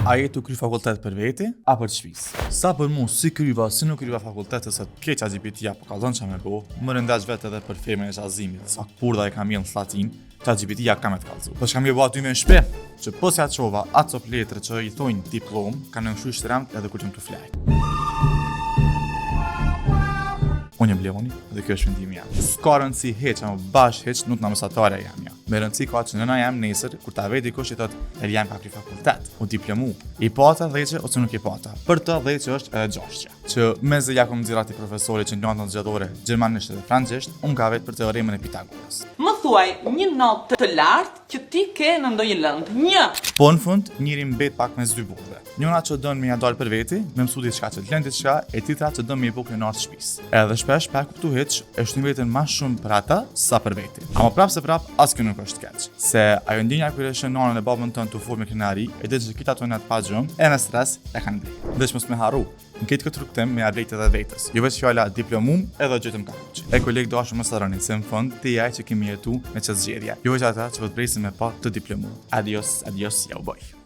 A je tu kry fakultet për veti, a për shtëpisë? Sa për mu si kryva, si nuk kryva fakultetet se të keqa GPT-ja po kallon qa me bo, më rëndash vetë edhe për femën e qazimit, sa kurda e kam jelë në Slatin, qa GPT-ja ka me të kallzu. Po që kam je bo aty me në shpe, që po si atë qova atë cop letre që i thojnë diplom, ka në nëshu shtremt edhe kur që më të flaj. Unë jam Leoni dhe kjo është vendimi jam. S'ka rëndësi heq, ama bash heq nuk na mesatare jam ja. Me rëndësi ka që nëna jam nesër kur ta vej dikush i thot jam ka kry fakultet, u diplomu. I pata dheqe ose nuk i pata. Për të dheqe është edhe gjashtë. Që meze ja kom nxirr atij profesori që njëndon zgjatore gjermanisht dhe francesht, unë ka vetë për teoremën e Pitagorës. Më thuaj një notë të lartë që ti ke në ndonjë lëndë. 1. Po në fund, njëri mbet pak mes dy burrave. Njëra që don me ja dal për veti, me mësu diçka që të lën diçka, e tjetra që don me i bë krenar të shtëpisë. Edhe shpesh pa kuptu hiç, e shtyn veten më shumë për ata sa për veti. Ama prap se prap as kjo nuk është keq. Se ajo ndjenja kur e shën nonën e babën tënd tu fol me krenari, e ditë se kita tonë atë pagjum, e në stres e kanë bërë. Veç mos me harru. Në këtë rrugtim me arrit edhe vetës. Jo vetë fjala diplomum edhe gjetëm kapuç. E koleg dashur mos harroni se në fund ti ai që kemi jetu me çfarë zgjedhja. Jo vetë ata që vetë presin me pa të diplomuar. Adios, adios, ja u boj.